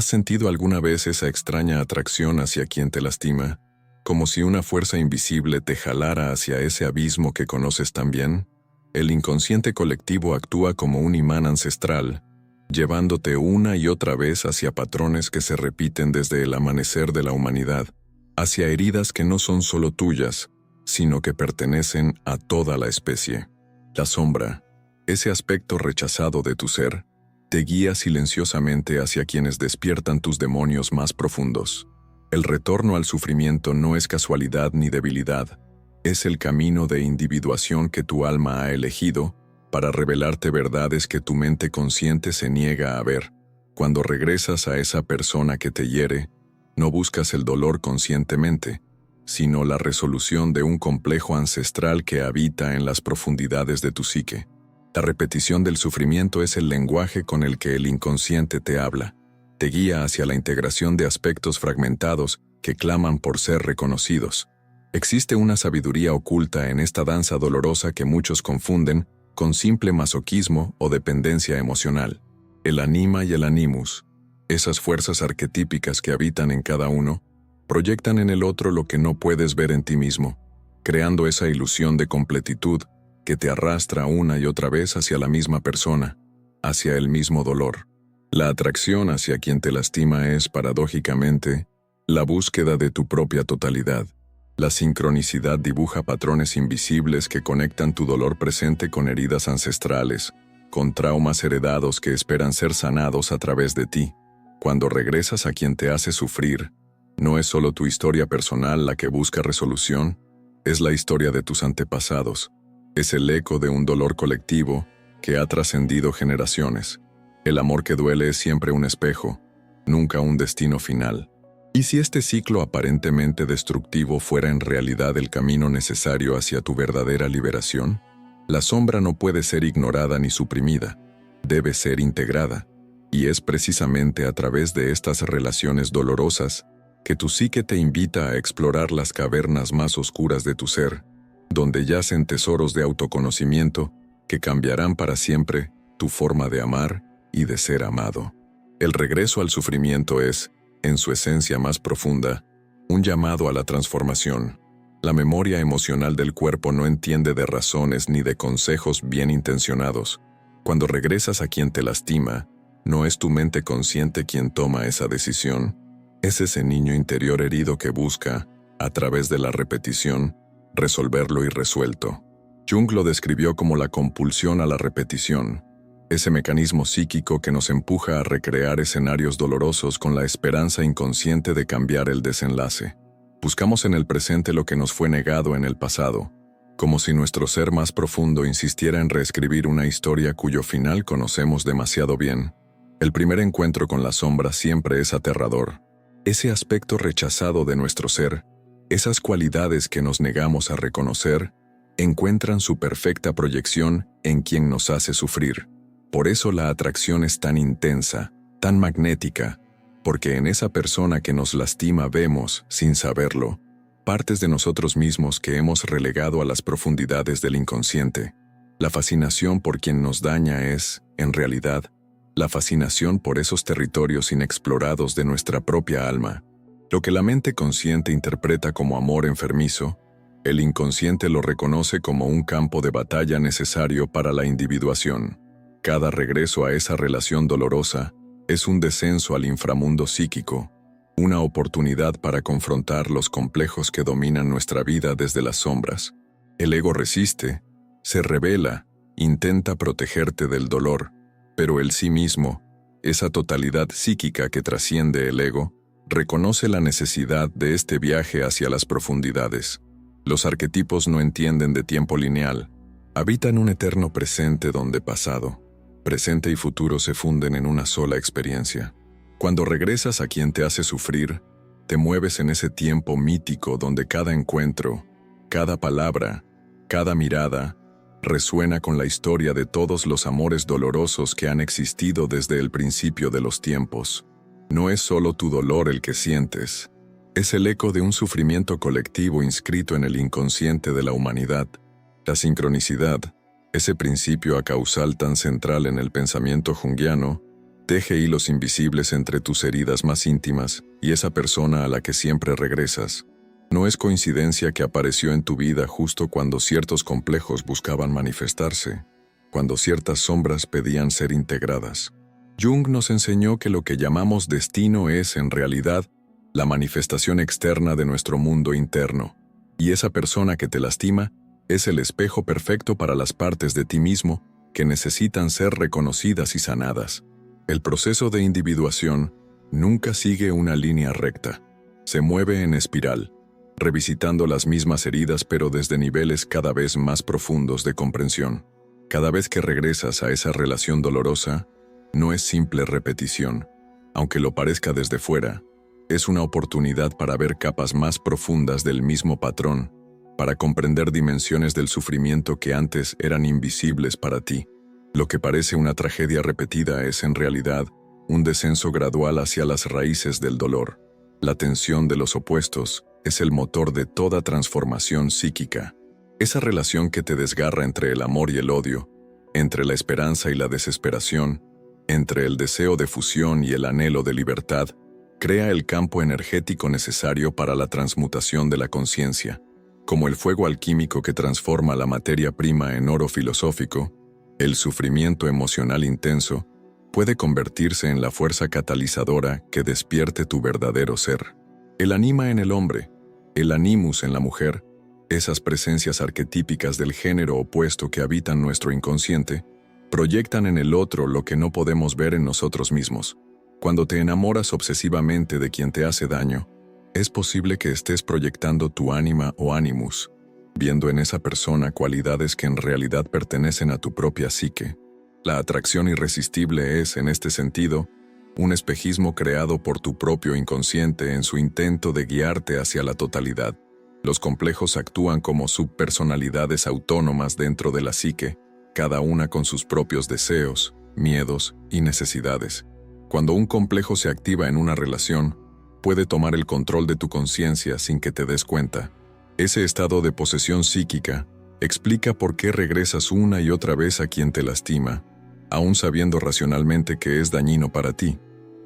¿Has sentido alguna vez esa extraña atracción hacia quien te lastima, como si una fuerza invisible te jalara hacia ese abismo que conoces tan bien? El inconsciente colectivo actúa como un imán ancestral, llevándote una y otra vez hacia patrones que se repiten desde el amanecer de la humanidad, hacia heridas que no son solo tuyas, sino que pertenecen a toda la especie. La sombra, ese aspecto rechazado de tu ser, te guía silenciosamente hacia quienes despiertan tus demonios más profundos. El retorno al sufrimiento no es casualidad ni debilidad, es el camino de individuación que tu alma ha elegido para revelarte verdades que tu mente consciente se niega a ver. Cuando regresas a esa persona que te hiere, no buscas el dolor conscientemente, sino la resolución de un complejo ancestral que habita en las profundidades de tu psique. La repetición del sufrimiento es el lenguaje con el que el inconsciente te habla. Te guía hacia la integración de aspectos fragmentados que claman por ser reconocidos. Existe una sabiduría oculta en esta danza dolorosa que muchos confunden con simple masoquismo o dependencia emocional. El anima y el animus, esas fuerzas arquetípicas que habitan en cada uno, proyectan en el otro lo que no puedes ver en ti mismo, creando esa ilusión de completitud que te arrastra una y otra vez hacia la misma persona, hacia el mismo dolor. La atracción hacia quien te lastima es, paradójicamente, la búsqueda de tu propia totalidad. La sincronicidad dibuja patrones invisibles que conectan tu dolor presente con heridas ancestrales, con traumas heredados que esperan ser sanados a través de ti. Cuando regresas a quien te hace sufrir, no es solo tu historia personal la que busca resolución, es la historia de tus antepasados. Es el eco de un dolor colectivo que ha trascendido generaciones. El amor que duele es siempre un espejo, nunca un destino final. ¿Y si este ciclo aparentemente destructivo fuera en realidad el camino necesario hacia tu verdadera liberación? La sombra no puede ser ignorada ni suprimida, debe ser integrada. Y es precisamente a través de estas relaciones dolorosas que tu psique te invita a explorar las cavernas más oscuras de tu ser, donde yacen tesoros de autoconocimiento que cambiarán para siempre tu forma de amar y de ser amado. El regreso al sufrimiento es, en su esencia más profunda, un llamado a la transformación. La memoria emocional del cuerpo no entiende de razones ni de consejos bien intencionados. Cuando regresas a quien te lastima, no es tu mente consciente quien toma esa decisión, es ese niño interior herido que busca, a través de la repetición, resolver lo irresuelto. Jung lo describió como la compulsión a la repetición, ese mecanismo psíquico que nos empuja a recrear escenarios dolorosos con la esperanza inconsciente de cambiar el desenlace. Buscamos en el presente lo que nos fue negado en el pasado, como si nuestro ser más profundo insistiera en reescribir una historia cuyo final conocemos demasiado bien. El primer encuentro con la sombra siempre es aterrador. Ese aspecto rechazado de nuestro ser, esas cualidades que nos negamos a reconocer, encuentran su perfecta proyección en quien nos hace sufrir. Por eso la atracción es tan intensa, tan magnética, porque en esa persona que nos lastima vemos, sin saberlo, partes de nosotros mismos que hemos relegado a las profundidades del inconsciente. La fascinación por quien nos daña es, en realidad, la fascinación por esos territorios inexplorados de nuestra propia alma. Lo que la mente consciente interpreta como amor enfermizo, el inconsciente lo reconoce como un campo de batalla necesario para la individuación. Cada regreso a esa relación dolorosa es un descenso al inframundo psíquico, una oportunidad para confrontar los complejos que dominan nuestra vida desde las sombras. El ego resiste, se rebela, intenta protegerte del dolor, pero el sí mismo, esa totalidad psíquica que trasciende el ego, reconoce la necesidad de este viaje hacia las profundidades. Los arquetipos no entienden de tiempo lineal, habitan un eterno presente donde pasado, presente y futuro se funden en una sola experiencia. Cuando regresas a quien te hace sufrir, te mueves en ese tiempo mítico donde cada encuentro, cada palabra, cada mirada, resuena con la historia de todos los amores dolorosos que han existido desde el principio de los tiempos. No es solo tu dolor el que sientes, es el eco de un sufrimiento colectivo inscrito en el inconsciente de la humanidad. La sincronicidad, ese principio acausal tan central en el pensamiento junguiano, Teje hilos invisibles entre tus heridas más íntimas y esa persona a la que siempre regresas. No es coincidencia que apareció en tu vida justo cuando ciertos complejos buscaban manifestarse, cuando ciertas sombras pedían ser integradas. Jung nos enseñó que lo que llamamos destino es, en realidad, la manifestación externa de nuestro mundo interno, y esa persona que te lastima es el espejo perfecto para las partes de ti mismo que necesitan ser reconocidas y sanadas. El proceso de individuación nunca sigue una línea recta. Se mueve en espiral, revisitando las mismas heridas pero desde niveles cada vez más profundos de comprensión. Cada vez que regresas a esa relación dolorosa, no es simple repetición. Aunque lo parezca desde fuera, es una oportunidad para ver capas más profundas del mismo patrón, para comprender dimensiones del sufrimiento que antes eran invisibles para ti. Lo que parece una tragedia repetida es en realidad un descenso gradual hacia las raíces del dolor. La tensión de los opuestos es el motor de toda transformación psíquica. Esa relación que te desgarra entre el amor y el odio, entre la esperanza y la desesperación, entre el deseo de fusión y el anhelo de libertad, crea el campo energético necesario para la transmutación de la conciencia. Como el fuego alquímico que transforma la materia prima en oro filosófico, el sufrimiento emocional intenso puede convertirse en la fuerza catalizadora que despierte tu verdadero ser. El anima en el hombre, el animus en la mujer, esas presencias arquetípicas del género opuesto que habitan nuestro inconsciente, proyectan en el otro lo que no podemos ver en nosotros mismos. Cuando te enamoras obsesivamente de quien te hace daño, es posible que estés proyectando tu ánima o animus, viendo en esa persona cualidades que en realidad pertenecen a tu propia psique. La atracción irresistible es, en este sentido, un espejismo creado por tu propio inconsciente en su intento de guiarte hacia la totalidad. Los complejos actúan como subpersonalidades autónomas dentro de la psique, cada una con sus propios deseos, miedos y necesidades. Cuando un complejo se activa en una relación, puede tomar el control de tu conciencia sin que te des cuenta. Ese estado de posesión psíquica explica por qué regresas una y otra vez a quien te lastima, aún sabiendo racionalmente que es dañino para ti.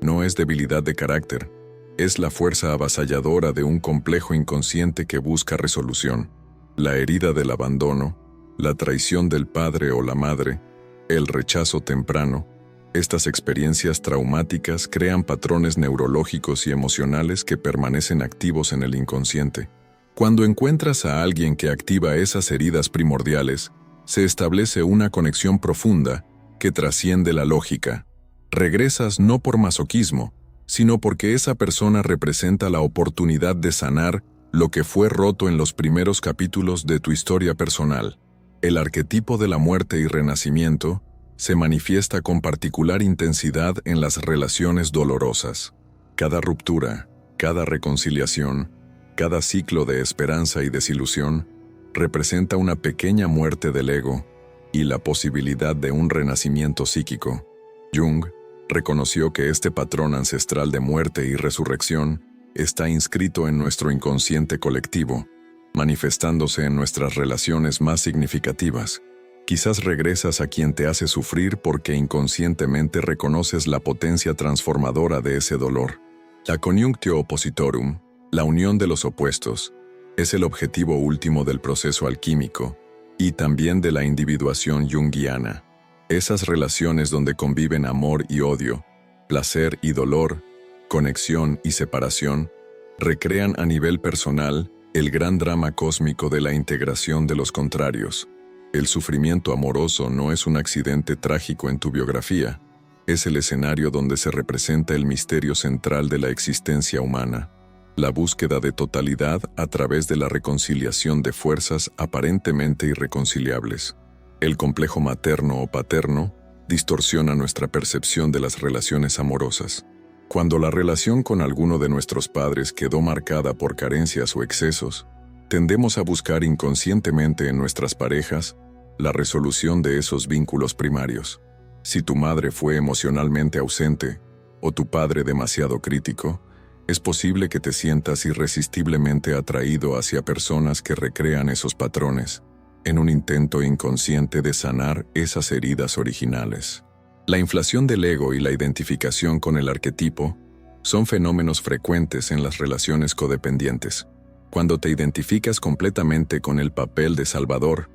No es debilidad de carácter, es la fuerza avasalladora de un complejo inconsciente que busca resolución. La herida del abandono, la traición del padre o la madre, el rechazo temprano, estas experiencias traumáticas crean patrones neurológicos y emocionales que permanecen activos en el inconsciente. Cuando encuentras a alguien que activa esas heridas primordiales, se establece una conexión profunda que trasciende la lógica. Regresas no por masoquismo, sino porque esa persona representa la oportunidad de sanar lo que fue roto en los primeros capítulos de tu historia personal. El arquetipo de la muerte y renacimiento se manifiesta con particular intensidad en las relaciones dolorosas. Cada ruptura, cada reconciliación, cada ciclo de esperanza y desilusión representa una pequeña muerte del ego y la posibilidad de un renacimiento psíquico. Jung reconoció que este patrón ancestral de muerte y resurrección está inscrito en nuestro inconsciente colectivo, manifestándose en nuestras relaciones más significativas. Quizás regresas a quien te hace sufrir porque inconscientemente reconoces la potencia transformadora de ese dolor. La coniunctio oppositorum, la unión de los opuestos, es el objetivo último del proceso alquímico y también de la individuación junguiana. Esas relaciones donde conviven amor y odio, placer y dolor, conexión y separación, recrean a nivel personal el gran drama cósmico de la integración de los contrarios. El sufrimiento amoroso no es un accidente trágico en tu biografía, es el escenario donde se representa el misterio central de la existencia humana, la búsqueda de totalidad a través de la reconciliación de fuerzas aparentemente irreconciliables. El complejo materno o paterno distorsiona nuestra percepción de las relaciones amorosas. Cuando la relación con alguno de nuestros padres quedó marcada por carencias o excesos, tendemos a buscar inconscientemente en nuestras parejas la resolución de esos vínculos primarios. Si tu madre fue emocionalmente ausente o tu padre demasiado crítico, es posible que te sientas irresistiblemente atraído hacia personas que recrean esos patrones, en un intento inconsciente de sanar esas heridas originales. La inflación del ego y la identificación con el arquetipo son fenómenos frecuentes en las relaciones codependientes. Cuando te identificas completamente con el papel de salvador,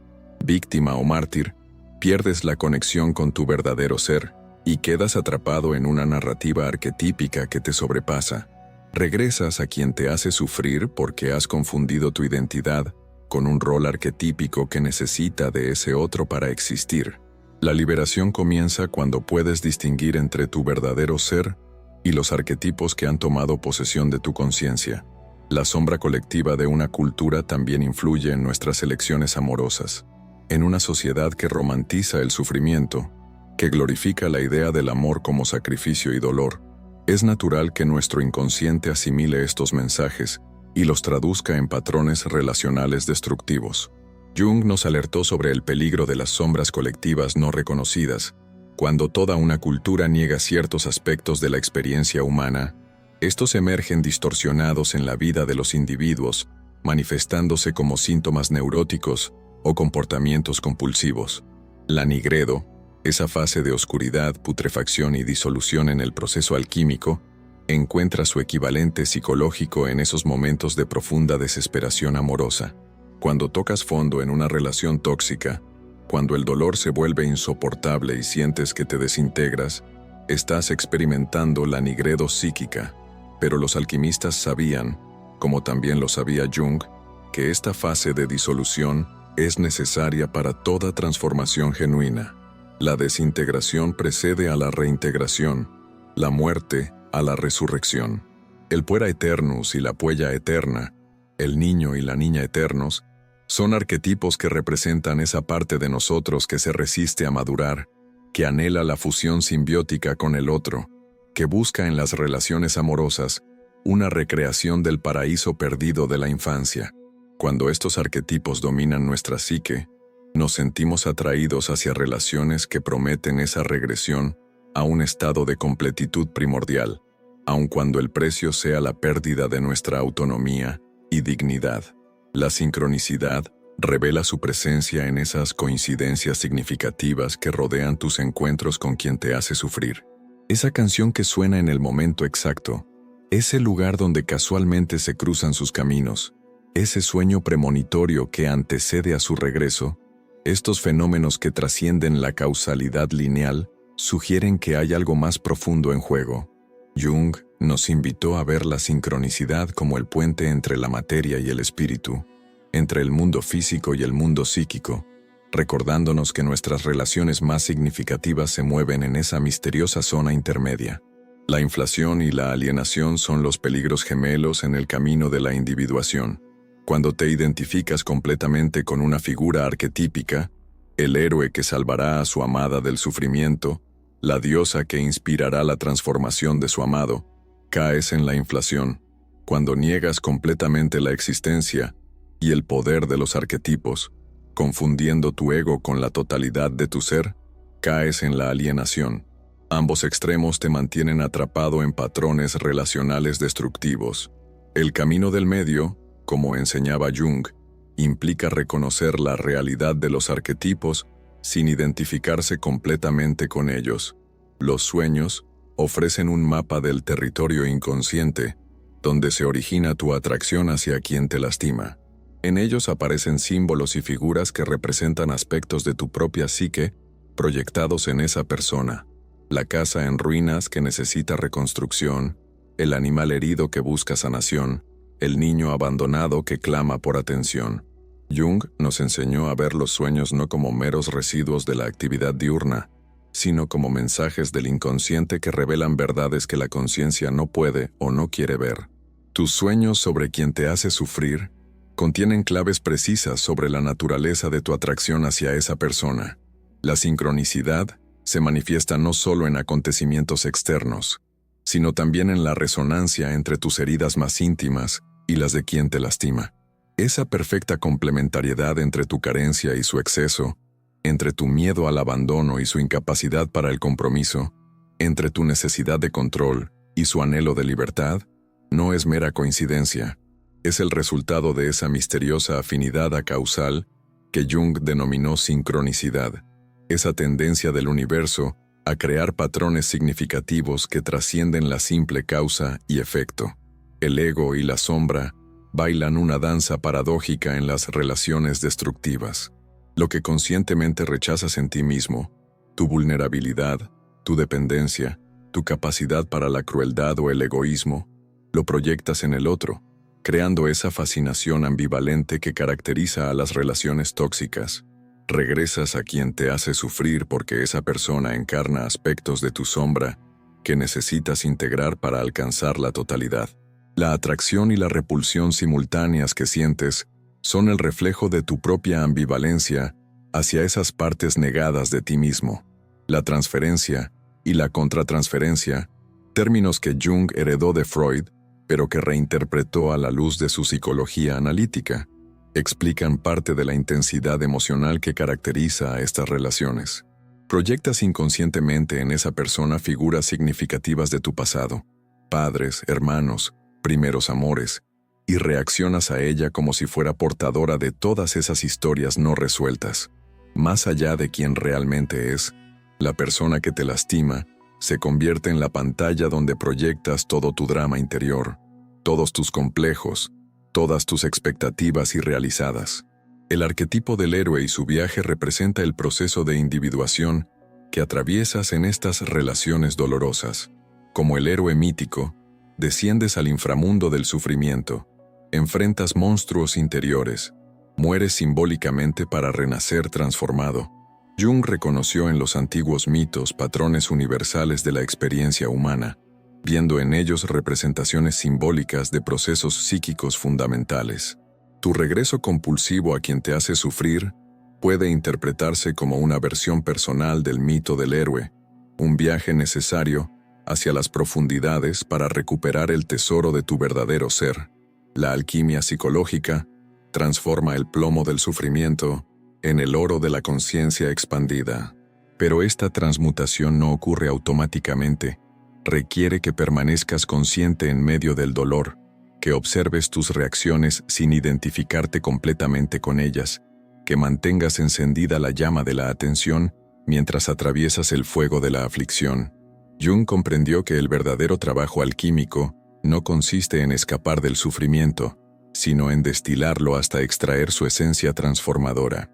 víctima o mártir, pierdes la conexión con tu verdadero ser y quedas atrapado en una narrativa arquetípica que te sobrepasa. Regresas a quien te hace sufrir porque has confundido tu identidad con un rol arquetípico que necesita de ese otro para existir. La liberación comienza cuando puedes distinguir entre tu verdadero ser y los arquetipos que han tomado posesión de tu conciencia. La sombra colectiva de una cultura también influye en nuestras elecciones amorosas. En una sociedad que romantiza el sufrimiento, que glorifica la idea del amor como sacrificio y dolor, es natural que nuestro inconsciente asimile estos mensajes y los traduzca en patrones relacionales destructivos. Jung nos alertó sobre el peligro de las sombras colectivas no reconocidas. Cuando toda una cultura niega ciertos aspectos de la experiencia humana, estos emergen distorsionados en la vida de los individuos, manifestándose como síntomas neuróticos o comportamientos compulsivos. La nigredo, esa fase de oscuridad, putrefacción y disolución en el proceso alquímico, encuentra su equivalente psicológico en esos momentos de profunda desesperación amorosa. Cuando tocas fondo en una relación tóxica, cuando el dolor se vuelve insoportable y sientes que te desintegras, estás experimentando la nigredo psíquica. Pero los alquimistas sabían, como también lo sabía Jung, que esta fase de disolución es necesaria para toda transformación genuina. La desintegración precede a la reintegración, la muerte a la resurrección. El puera eternus y la puella eterna, el niño y la niña eternos, son arquetipos que representan esa parte de nosotros que se resiste a madurar, que anhela la fusión simbiótica con el otro, que busca en las relaciones amorosas una recreación del paraíso perdido de la infancia. Cuando estos arquetipos dominan nuestra psique, nos sentimos atraídos hacia relaciones que prometen esa regresión a un estado de completitud primordial, aun cuando el precio sea la pérdida de nuestra autonomía y dignidad. La sincronicidad revela su presencia en esas coincidencias significativas que rodean tus encuentros con quien te hace sufrir. Esa canción que suena en el momento exacto, ese lugar donde casualmente se cruzan sus caminos, ese sueño premonitorio que antecede a su regreso, estos fenómenos que trascienden la causalidad lineal sugieren que hay algo más profundo en juego. Jung nos invitó a ver la sincronicidad como el puente entre la materia y el espíritu, entre el mundo físico y el mundo psíquico, recordándonos que nuestras relaciones más significativas se mueven en esa misteriosa zona intermedia. La inflación y la alienación son los peligros gemelos en el camino de la individuación. Cuando te identificas completamente con una figura arquetípica, el héroe que salvará a su amada del sufrimiento, la diosa que inspirará la transformación de su amado, caes en la inflación. Cuando niegas completamente la existencia y el poder de los arquetipos, confundiendo tu ego con la totalidad de tu ser, caes en la alienación. Ambos extremos te mantienen atrapado en patrones relacionales destructivos. El camino del medio, como enseñaba Jung, implica reconocer la realidad de los arquetipos sin identificarse completamente con ellos. Los sueños ofrecen un mapa del territorio inconsciente, donde se origina tu atracción hacia quien te lastima. En ellos aparecen símbolos y figuras que representan aspectos de tu propia psique proyectados en esa persona. La casa en ruinas que necesita reconstrucción, el animal herido que busca sanación, el niño abandonado que clama por atención. Jung nos enseñó a ver los sueños no como meros residuos de la actividad diurna, sino como mensajes del inconsciente que revelan verdades que la conciencia no puede o no quiere ver. Tus sueños sobre quien te hace sufrir contienen claves precisas sobre la naturaleza de tu atracción hacia esa persona. La sincronicidad se manifiesta no solo en acontecimientos externos, sino también en la resonancia entre tus heridas más íntimas y las de quien te lastima. Esa perfecta complementariedad entre tu carencia y su exceso, entre tu miedo al abandono y su incapacidad para el compromiso, entre tu necesidad de control y su anhelo de libertad, no es mera coincidencia. Es el resultado de esa misteriosa afinidad acausal que Jung denominó sincronicidad, esa tendencia del universo a crear patrones significativos que trascienden la simple causa y efecto. El ego y la sombra bailan una danza paradójica en las relaciones destructivas. Lo que conscientemente rechazas en ti mismo, tu vulnerabilidad, tu dependencia, tu capacidad para la crueldad o el egoísmo, lo proyectas en el otro, creando esa fascinación ambivalente que caracteriza a las relaciones tóxicas. Regresas a quien te hace sufrir porque esa persona encarna aspectos de tu sombra que necesitas integrar para alcanzar la totalidad. La atracción y la repulsión simultáneas que sientes son el reflejo de tu propia ambivalencia hacia esas partes negadas de ti mismo. La transferencia y la contratransferencia, términos que Jung heredó de Freud, pero que reinterpretó a la luz de su psicología analítica, explican parte de la intensidad emocional que caracteriza a estas relaciones. Proyectas inconscientemente en esa persona figuras significativas de tu pasado, padres, hermanos, primeros amores, y reaccionas a ella como si fuera portadora de todas esas historias no resueltas. Más allá de quien realmente es, la persona que te lastima se convierte en la pantalla donde proyectas todo tu drama interior, todos tus complejos, todas tus expectativas irrealizadas. El arquetipo del héroe y su viaje representa el proceso de individuación que atraviesas en estas relaciones dolorosas. Como el héroe mítico, desciendes al inframundo del sufrimiento, enfrentas monstruos interiores, mueres simbólicamente para renacer transformado. Jung reconoció en los antiguos mitos patrones universales de la experiencia humana, viendo en ellos representaciones simbólicas de procesos psíquicos fundamentales. Tu regreso compulsivo a quien te hace sufrir puede interpretarse como una versión personal del mito del héroe, un viaje necesario hacia las profundidades para recuperar el tesoro de tu verdadero ser. La alquimia psicológica transforma el plomo del sufrimiento en el oro de la conciencia expandida. Pero esta transmutación no ocurre automáticamente. Requiere que permanezcas consciente en medio del dolor, que observes tus reacciones sin identificarte completamente con ellas, que mantengas encendida la llama de la atención mientras atraviesas el fuego de la aflicción. Jung comprendió que el verdadero trabajo alquímico no consiste en escapar del sufrimiento, sino en destilarlo hasta extraer su esencia transformadora.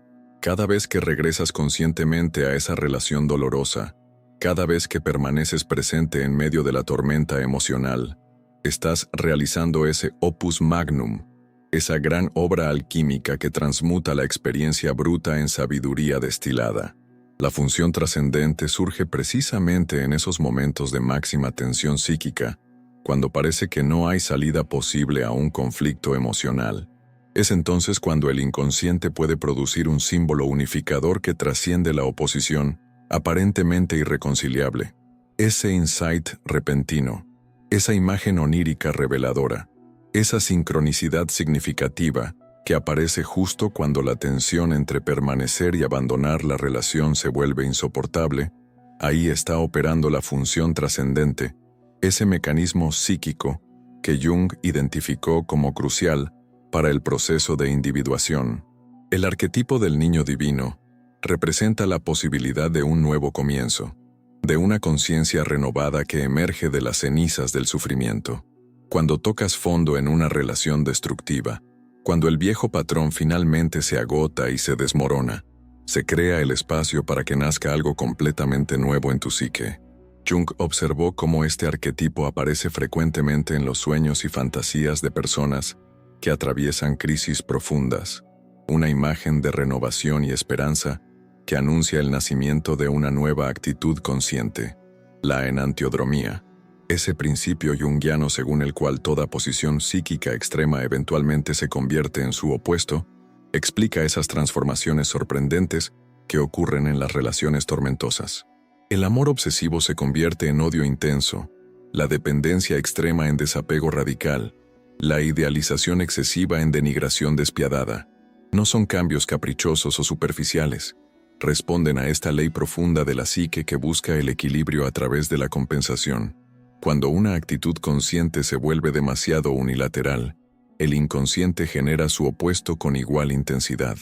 Cada vez que regresas conscientemente a esa relación dolorosa, cada vez que permaneces presente en medio de la tormenta emocional, estás realizando ese opus magnum, esa gran obra alquímica que transmuta la experiencia bruta en sabiduría destilada. La función trascendente surge precisamente en esos momentos de máxima tensión psíquica, cuando parece que no hay salida posible a un conflicto emocional. Es entonces cuando el inconsciente puede producir un símbolo unificador que trasciende la oposición, aparentemente irreconciliable. Ese insight repentino, esa imagen onírica reveladora, esa sincronicidad significativa que aparece justo cuando la tensión entre permanecer y abandonar la relación se vuelve insoportable, ahí está operando la función trascendente, ese mecanismo psíquico que Jung identificó como crucial para el proceso de individuación. El arquetipo del niño divino representa la posibilidad de un nuevo comienzo, de una conciencia renovada que emerge de las cenizas del sufrimiento. Cuando tocas fondo en una relación destructiva, cuando el viejo patrón finalmente se agota y se desmorona, se crea el espacio para que nazca algo completamente nuevo en tu psique. Jung observó cómo este arquetipo aparece frecuentemente en los sueños y fantasías de personas que atraviesan crisis profundas, una imagen de renovación y esperanza que anuncia el nacimiento de una nueva actitud consciente, la enantiodromía, ese principio junguiano según el cual toda posición psíquica extrema eventualmente se convierte en su opuesto, explica esas transformaciones sorprendentes que ocurren en las relaciones tormentosas. El amor obsesivo se convierte en odio intenso, la dependencia extrema en desapego radical, la idealización excesiva en denigración despiadada. No son cambios caprichosos o superficiales. Responden a esta ley profunda de la psique que busca el equilibrio a través de la compensación. Cuando una actitud consciente se vuelve demasiado unilateral, el inconsciente genera su opuesto con igual intensidad.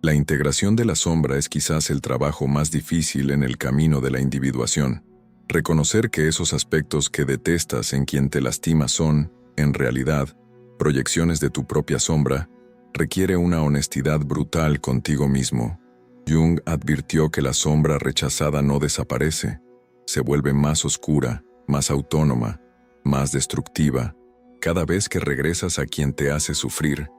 La integración de la sombra es quizás el trabajo más difícil en el camino de la individuación. Reconocer que esos aspectos que detestas en quien te lastima son, en realidad, proyecciones de tu propia sombra, requiere una honestidad brutal contigo mismo. Jung advirtió que la sombra rechazada no desaparece, se vuelve más oscura, más autónoma, más destructiva. Cada vez que regresas a quien te hace sufrir,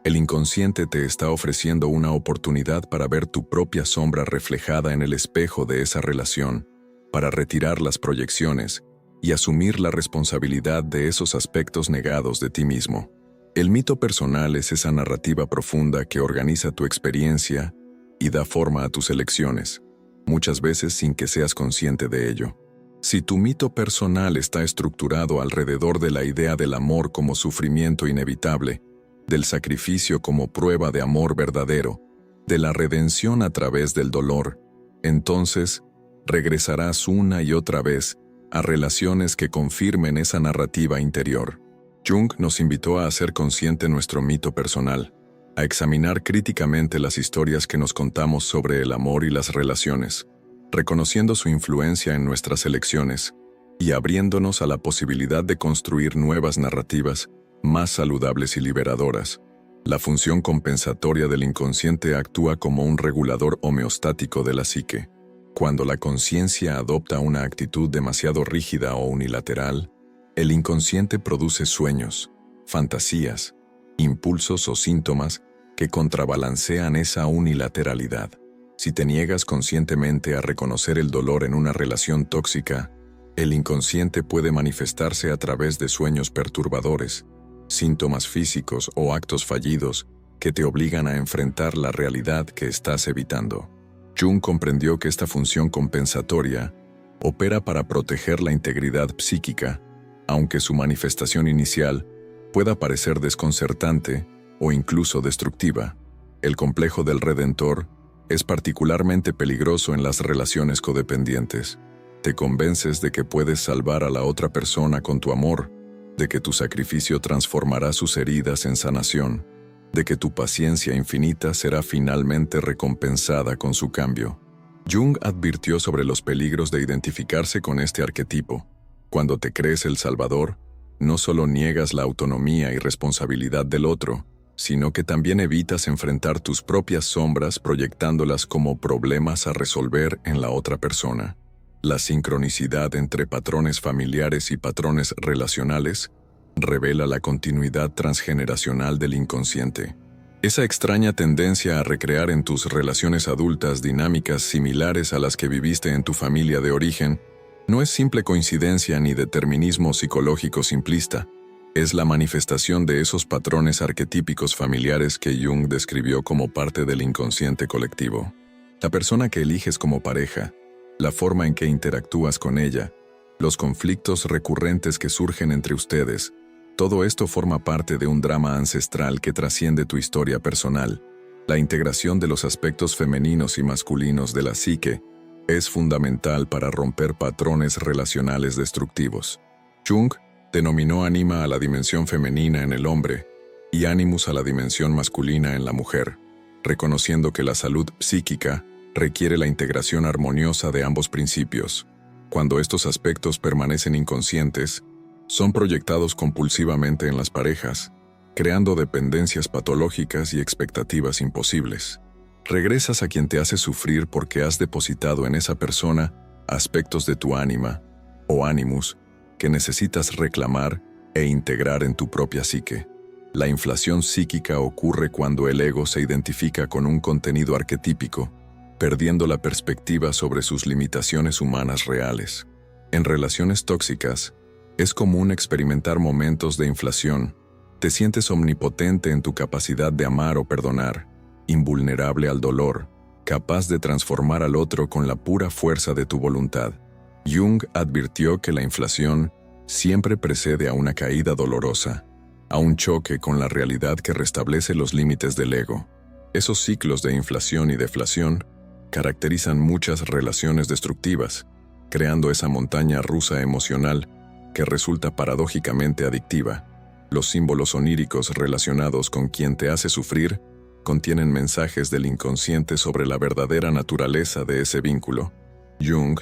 el inconsciente te está ofreciendo una oportunidad para ver tu propia sombra reflejada en el espejo de esa relación, para retirar las proyecciones y asumir la responsabilidad de esos aspectos negados de ti mismo. El mito personal es esa narrativa profunda que organiza tu experiencia y da forma a tus elecciones, muchas veces sin que seas consciente de ello. Si tu mito personal está estructurado alrededor de la idea del amor como sufrimiento inevitable, del sacrificio como prueba de amor verdadero, de la redención a través del dolor, entonces regresarás una y otra vez a relaciones que confirmen esa narrativa interior. Jung nos invitó a hacer consciente nuestro mito personal, a examinar críticamente las historias que nos contamos sobre el amor y las relaciones, reconociendo su influencia en nuestras elecciones y abriéndonos a la posibilidad de construir nuevas narrativas más saludables y liberadoras. La función compensatoria del inconsciente actúa como un regulador homeostático de la psique. Cuando la conciencia adopta una actitud demasiado rígida o unilateral, el inconsciente produce sueños, fantasías, impulsos o síntomas que contrabalancean esa unilateralidad. Si te niegas conscientemente a reconocer el dolor en una relación tóxica, el inconsciente puede manifestarse a través de sueños perturbadores, síntomas físicos o actos fallidos que te obligan a enfrentar la realidad que estás evitando. Jung comprendió que esta función compensatoria opera para proteger la integridad psíquica, aunque su manifestación inicial pueda parecer desconcertante o incluso destructiva. El complejo del Redentor es particularmente peligroso en las relaciones codependientes. Te convences de que puedes salvar a la otra persona con tu amor, de que tu sacrificio transformará sus heridas en sanación, de que tu paciencia infinita será finalmente recompensada con su cambio. Jung advirtió sobre los peligros de identificarse con este arquetipo. Cuando te crees el salvador, no solo niegas la autonomía y responsabilidad del otro, sino que también evitas enfrentar tus propias sombras proyectándolas como problemas a resolver en la otra persona. La sincronicidad entre patrones familiares y patrones relacionales revela la continuidad transgeneracional del inconsciente. Esa extraña tendencia a recrear en tus relaciones adultas dinámicas similares a las que viviste en tu familia de origen no es simple coincidencia ni determinismo psicológico simplista. Es la manifestación de esos patrones arquetípicos familiares que Jung describió como parte del inconsciente colectivo. La persona que eliges como pareja, la forma en que interactúas con ella, los conflictos recurrentes que surgen entre ustedes, todo esto forma parte de un drama ancestral que trasciende tu historia personal. La integración de los aspectos femeninos y masculinos de la psique es fundamental para romper patrones relacionales destructivos. Jung denominó ánima a la dimensión femenina en el hombre y ánimus a la dimensión masculina en la mujer, reconociendo que la salud psíquica requiere la integración armoniosa de ambos principios. Cuando estos aspectos permanecen inconscientes, son proyectados compulsivamente en las parejas, creando dependencias patológicas y expectativas imposibles. Regresas a quien te hace sufrir porque has depositado en esa persona aspectos de tu ánima, o ánimus, que necesitas reclamar e integrar en tu propia psique. La inflación psíquica ocurre cuando el ego se identifica con un contenido arquetípico, perdiendo la perspectiva sobre sus limitaciones humanas reales. En relaciones tóxicas, es común experimentar momentos de inflación. Te sientes omnipotente en tu capacidad de amar o perdonar, invulnerable al dolor, capaz de transformar al otro con la pura fuerza de tu voluntad. Jung advirtió que la inflación siempre precede a una caída dolorosa, a un choque con la realidad que restablece los límites del ego. Esos ciclos de inflación y deflación caracterizan muchas relaciones destructivas, creando esa montaña rusa emocional que resulta paradójicamente adictiva. Los símbolos oníricos relacionados con quien te hace sufrir contienen mensajes del inconsciente sobre la verdadera naturaleza de ese vínculo. Jung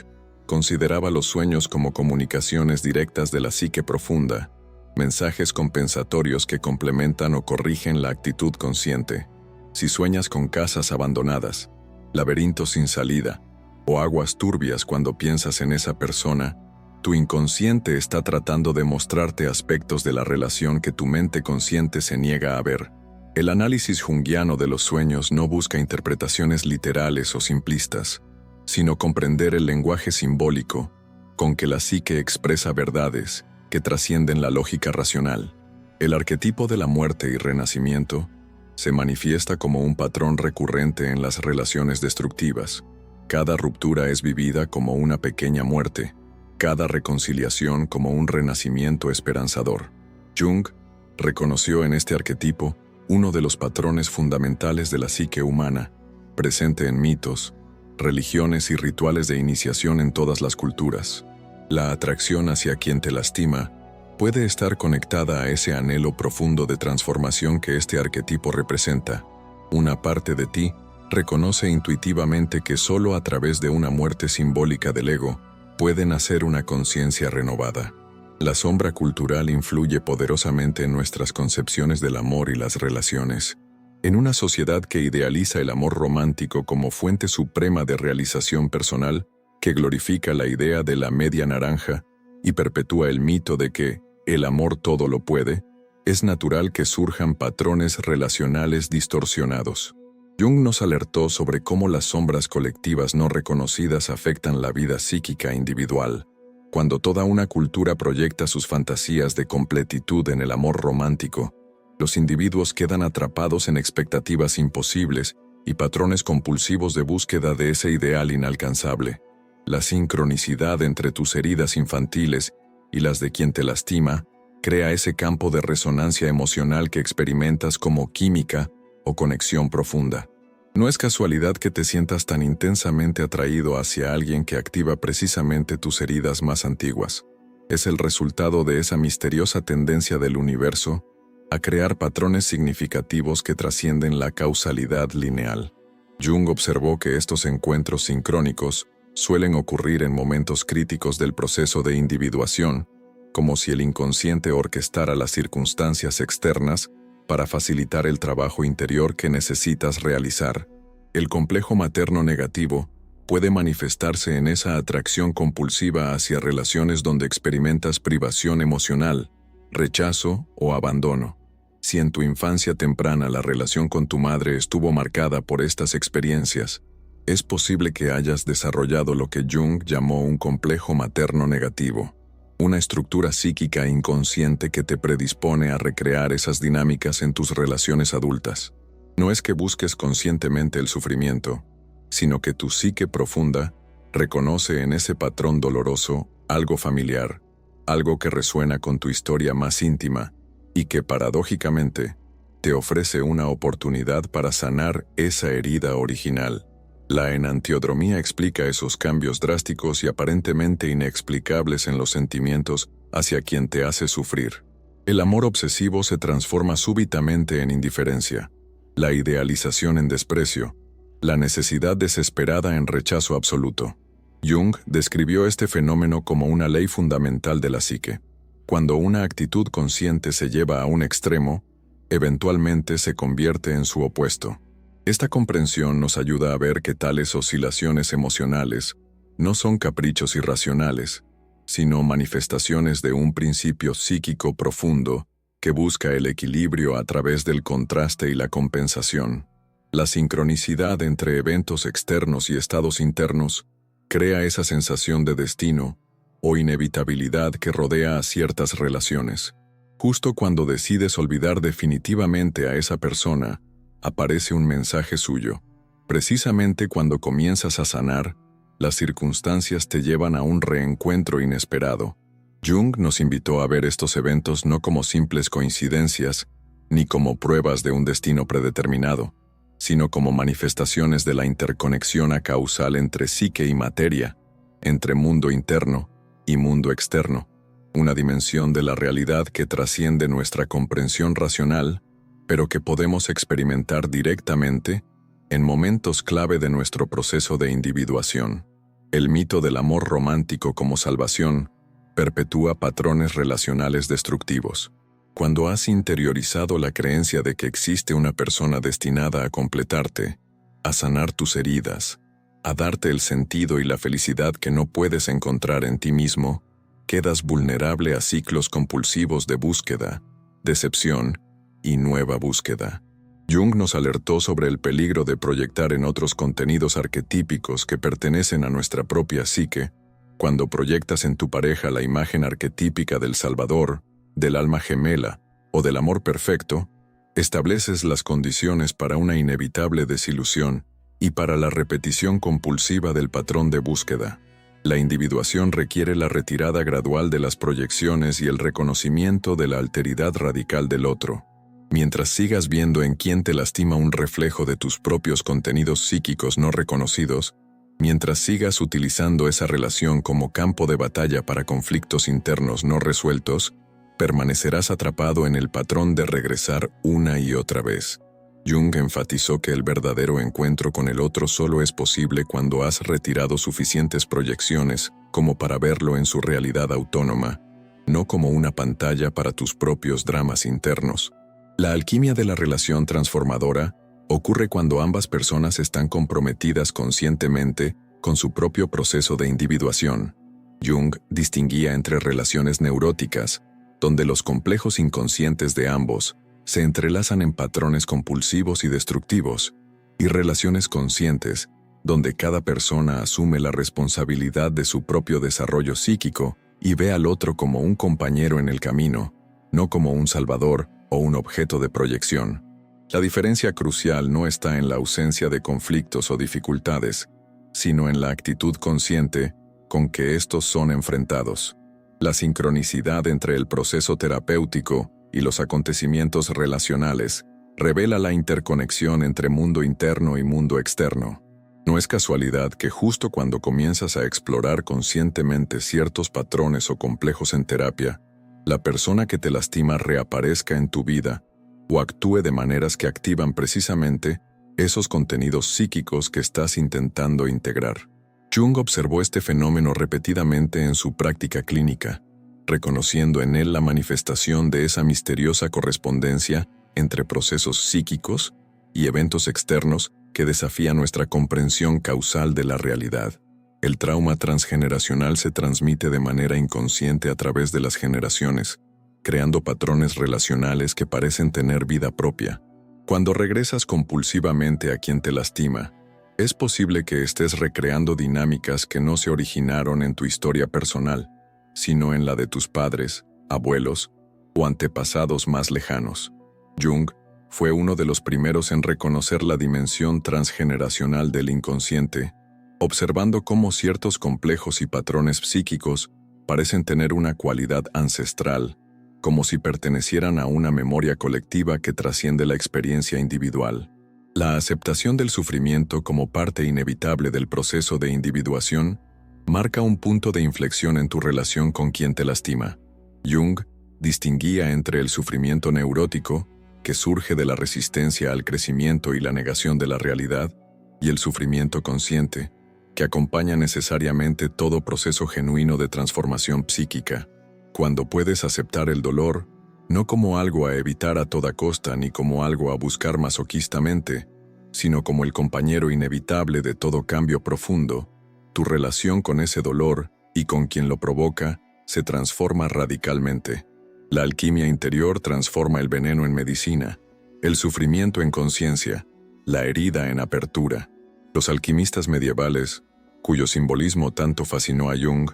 consideraba los sueños como comunicaciones directas de la psique profunda, mensajes compensatorios que complementan o corrigen la actitud consciente. Si sueñas con casas abandonadas, laberintos sin salida, o aguas turbias cuando piensas en esa persona, tu inconsciente está tratando de mostrarte aspectos de la relación que tu mente consciente se niega a ver. El análisis junguiano de los sueños no busca interpretaciones literales o simplistas, sino comprender el lenguaje simbólico con que la psique expresa verdades que trascienden la lógica racional. El arquetipo de la muerte y renacimiento se manifiesta como un patrón recurrente en las relaciones destructivas. Cada ruptura es vivida como una pequeña muerte, cada reconciliación como un renacimiento esperanzador. Jung reconoció en este arquetipo uno de los patrones fundamentales de la psique humana, presente en mitos, religiones y rituales de iniciación en todas las culturas. La atracción hacia quien te lastima puede estar conectada a ese anhelo profundo de transformación que este arquetipo representa. Una parte de ti reconoce intuitivamente que solo a través de una muerte simbólica del ego puede nacer una conciencia renovada. La sombra cultural influye poderosamente en nuestras concepciones del amor y las relaciones. En una sociedad que idealiza el amor romántico como fuente suprema de realización personal, que glorifica la idea de la media naranja y perpetúa el mito de que el amor todo lo puede, es natural que surjan patrones relacionales distorsionados. Jung nos alertó sobre cómo las sombras colectivas no reconocidas afectan la vida psíquica individual. Cuando toda una cultura proyecta sus fantasías de completitud en el amor romántico, los individuos quedan atrapados en expectativas imposibles y patrones compulsivos de búsqueda de ese ideal inalcanzable. La sincronicidad entre tus heridas infantiles y las de quien te lastima crea ese campo de resonancia emocional que experimentas como química o conexión profunda. No es casualidad que te sientas tan intensamente atraído hacia alguien que activa precisamente tus heridas más antiguas. Es el resultado de esa misteriosa tendencia del universo a crear patrones significativos que trascienden la causalidad lineal. Jung observó que estos encuentros sincrónicos suelen ocurrir en momentos críticos del proceso de individuación, como si el inconsciente orquestara las circunstancias externas para facilitar el trabajo interior que necesitas realizar. El complejo materno negativo puede manifestarse en esa atracción compulsiva hacia relaciones donde experimentas privación emocional, rechazo o abandono. Si en tu infancia temprana la relación con tu madre estuvo marcada por estas experiencias, es posible que hayas desarrollado lo que Jung llamó un complejo materno negativo, una estructura psíquica inconsciente que te predispone a recrear esas dinámicas en tus relaciones adultas. No es que busques conscientemente el sufrimiento, sino que tu psique profunda reconoce en ese patrón doloroso algo familiar, algo que resuena con tu historia más íntima y que paradójicamente te ofrece una oportunidad para sanar esa herida original. La enantiodromía explica esos cambios drásticos y aparentemente inexplicables en los sentimientos hacia quien te hace sufrir. El amor obsesivo se transforma súbitamente en indiferencia, la idealización en desprecio, la necesidad desesperada en rechazo absoluto. Jung describió este fenómeno como una ley fundamental de la psique. Cuando una actitud consciente se lleva a un extremo, eventualmente se convierte en su opuesto. Esta comprensión nos ayuda a ver que tales oscilaciones emocionales no son caprichos irracionales, sino manifestaciones de un principio psíquico profundo que busca el equilibrio a través del contraste y la compensación. La sincronicidad entre eventos externos y estados internos crea esa sensación de destino o inevitabilidad que rodea a ciertas relaciones. Justo cuando decides olvidar definitivamente a esa persona, aparece un mensaje suyo. Precisamente cuando comienzas a sanar, las circunstancias te llevan a un reencuentro inesperado. Jung nos invitó a ver estos eventos no como simples coincidencias, ni como pruebas de un destino predeterminado, sino como manifestaciones de la interconexión acausal entre psique y materia, entre mundo interno y mundo externo, una dimensión de la realidad que trasciende nuestra comprensión racional pero que podemos experimentar directamente en momentos clave de nuestro proceso de individuación. El mito del amor romántico como salvación perpetúa patrones relacionales destructivos. Cuando has interiorizado la creencia de que existe una persona destinada a completarte, a sanar tus heridas, a darte el sentido y la felicidad que no puedes encontrar en ti mismo, quedas vulnerable a ciclos compulsivos de búsqueda, decepción y nueva búsqueda. Jung nos alertó sobre el peligro de proyectar en otros contenidos arquetípicos que pertenecen a nuestra propia psique. Cuando proyectas en tu pareja la imagen arquetípica del Salvador, del alma gemela o del amor perfecto, estableces las condiciones para una inevitable desilusión y para la repetición compulsiva del patrón de búsqueda. La individuación requiere la retirada gradual de las proyecciones y el reconocimiento de la alteridad radical del otro. Mientras sigas viendo en quien te lastima un reflejo de tus propios contenidos psíquicos no reconocidos, mientras sigas utilizando esa relación como campo de batalla para conflictos internos no resueltos, permanecerás atrapado en el patrón de regresar una y otra vez. Jung enfatizó que el verdadero encuentro con el otro solo es posible cuando has retirado suficientes proyecciones como para verlo en su realidad autónoma, no como una pantalla para tus propios dramas internos. La alquimia de la relación transformadora ocurre cuando ambas personas están comprometidas conscientemente con su propio proceso de individuación. Jung distinguía entre relaciones neuróticas, donde los complejos inconscientes de ambos se entrelazan en patrones compulsivos y destructivos, y relaciones conscientes, donde cada persona asume la responsabilidad de su propio desarrollo psíquico y ve al otro como un compañero en el camino, no como un salvador o un objeto de proyección. La diferencia crucial no está en la ausencia de conflictos o dificultades, sino en la actitud consciente con que estos son enfrentados. La sincronicidad entre el proceso terapéutico y los acontecimientos relacionales revela la interconexión entre mundo interno y mundo externo. No es casualidad que justo cuando comienzas a explorar conscientemente ciertos patrones o complejos en terapia, la persona que te lastima reaparezca en tu vida o actúe de maneras que activan precisamente esos contenidos psíquicos que estás intentando integrar. Jung observó este fenómeno repetidamente en su práctica clínica, reconociendo en él la manifestación de esa misteriosa correspondencia entre procesos psíquicos y eventos externos que desafía nuestra comprensión causal de la realidad. El trauma transgeneracional se transmite de manera inconsciente a través de las generaciones, creando patrones relacionales que parecen tener vida propia. Cuando regresas compulsivamente a quien te lastima, es posible que estés recreando dinámicas que no se originaron en tu historia personal, sino en la de tus padres, abuelos o antepasados más lejanos. Jung fue uno de los primeros en reconocer la dimensión transgeneracional del inconsciente, observando cómo ciertos complejos y patrones psíquicos parecen tener una cualidad ancestral, como si pertenecieran a una memoria colectiva que trasciende la experiencia individual. La aceptación del sufrimiento como parte inevitable del proceso de individuación marca un punto de inflexión en tu relación con quien te lastima. Jung distinguía entre el sufrimiento neurótico, que surge de la resistencia al crecimiento y la negación de la realidad, y el sufrimiento consciente, que acompaña necesariamente todo proceso genuino de transformación psíquica. Cuando puedes aceptar el dolor, no como algo a evitar a toda costa ni como algo a buscar masoquistamente, sino como el compañero inevitable de todo cambio profundo, tu relación con ese dolor y con quien lo provoca se transforma radicalmente. La alquimia interior transforma el veneno en medicina, el sufrimiento en conciencia, la herida en apertura. Los alquimistas medievales, cuyo simbolismo tanto fascinó a Jung,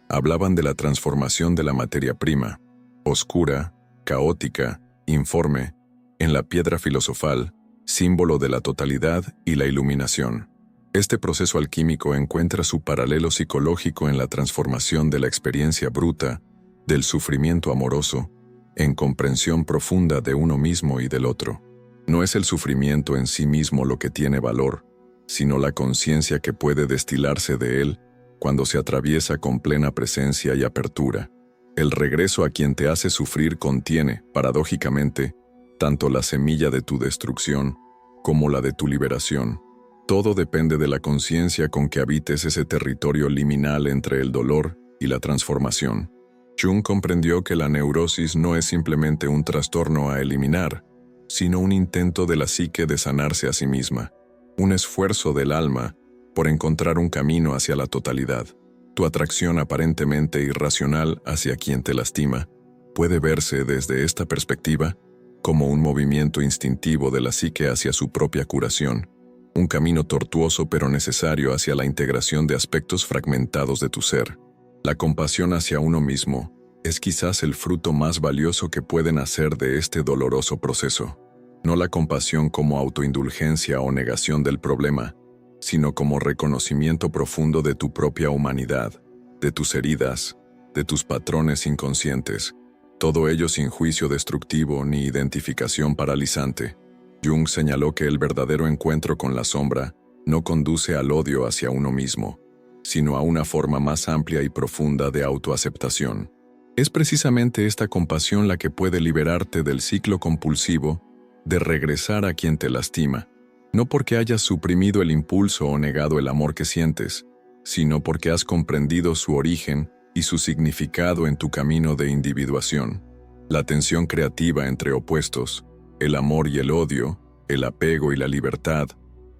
hablaban de la transformación de la materia prima, oscura, caótica, informe, en la piedra filosofal, símbolo de la totalidad y la iluminación. Este proceso alquímico encuentra su paralelo psicológico en la transformación de la experiencia bruta, del sufrimiento amoroso, en comprensión profunda de uno mismo y del otro. No es el sufrimiento en sí mismo lo que tiene valor, sino la conciencia que puede destilarse de él cuando se atraviesa con plena presencia y apertura. El regreso a quien te hace sufrir contiene, paradójicamente, tanto la semilla de tu destrucción como la de tu liberación. Todo depende de la conciencia con que habites ese territorio liminal entre el dolor y la transformación. Jung comprendió que la neurosis no es simplemente un trastorno a eliminar, sino un intento de la psique de sanarse a sí misma, un esfuerzo del alma por encontrar un camino hacia la totalidad. Tu atracción aparentemente irracional hacia quien te lastima puede verse desde esta perspectiva como un movimiento instintivo de la psique hacia su propia curación, un camino tortuoso pero necesario hacia la integración de aspectos fragmentados de tu ser. La compasión hacia uno mismo es quizás el fruto más valioso que puede nacer de este doloroso proceso. No la compasión como autoindulgencia o negación del problema, sino como reconocimiento profundo de tu propia humanidad, de tus heridas, de tus patrones inconscientes, todo ello sin juicio destructivo ni identificación paralizante. Jung señaló que el verdadero encuentro con la sombra no conduce al odio hacia uno mismo, sino a una forma más amplia y profunda de autoaceptación. Es precisamente esta compasión la que puede liberarte del ciclo compulsivo de regresar a quien te lastima, no porque hayas suprimido el impulso o negado el amor que sientes, sino porque has comprendido su origen y su significado en tu camino de individuación. La tensión creativa entre opuestos, el amor y el odio, el apego y la libertad,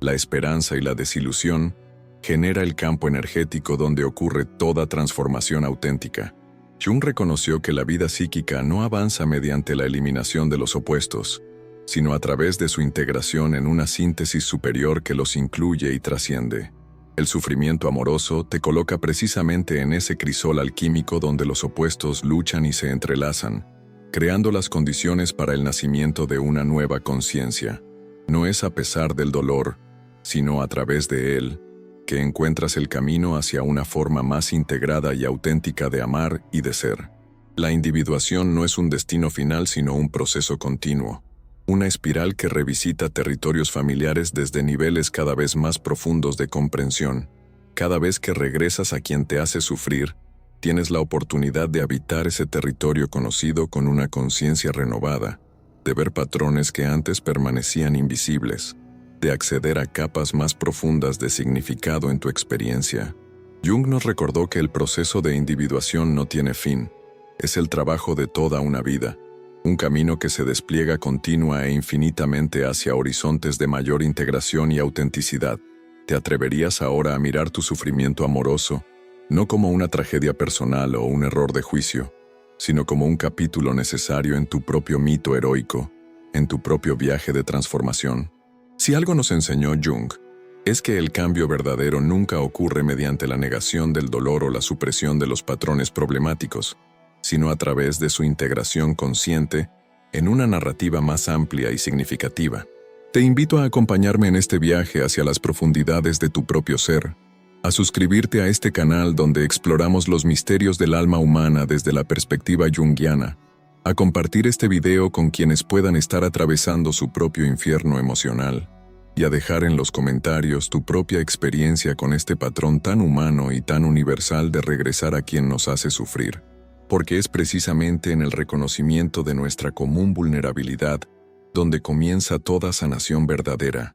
la esperanza y la desilusión, genera el campo energético donde ocurre toda transformación auténtica. Jung reconoció que la vida psíquica no avanza mediante la eliminación de los opuestos, sino a través de su integración en una síntesis superior que los incluye y trasciende. El sufrimiento amoroso te coloca precisamente en ese crisol alquímico donde los opuestos luchan y se entrelazan, creando las condiciones para el nacimiento de una nueva conciencia. No es a pesar del dolor, sino a través de él, que encuentras el camino hacia una forma más integrada y auténtica de amar y de ser. La individuación no es un destino final sino un proceso continuo, una espiral que revisita territorios familiares desde niveles cada vez más profundos de comprensión. Cada vez que regresas a quien te hace sufrir, tienes la oportunidad de habitar ese territorio conocido con una conciencia renovada, de ver patrones que antes permanecían invisibles, de acceder a capas más profundas de significado en tu experiencia. Jung nos recordó que el proceso de individuación no tiene fin, es el trabajo de toda una vida, un camino que se despliega continua e infinitamente hacia horizontes de mayor integración y autenticidad. ¿Te atreverías ahora a mirar tu sufrimiento amoroso, no como una tragedia personal o un error de juicio, sino como un capítulo necesario en tu propio mito heroico, en tu propio viaje de transformación? Si algo nos enseñó Jung, es que el cambio verdadero nunca ocurre mediante la negación del dolor o la supresión de los patrones problemáticos, sino a través de su integración consciente en una narrativa más amplia y significativa. Te invito a acompañarme en este viaje hacia las profundidades de tu propio ser, a suscribirte a este canal donde exploramos los misterios del alma humana desde la perspectiva junguiana, a compartir este video con quienes puedan estar atravesando su propio infierno emocional, y a dejar en los comentarios tu propia experiencia con este patrón tan humano y tan universal de regresar a quien nos hace sufrir. Porque es precisamente en el reconocimiento de nuestra común vulnerabilidad donde comienza toda sanación verdadera.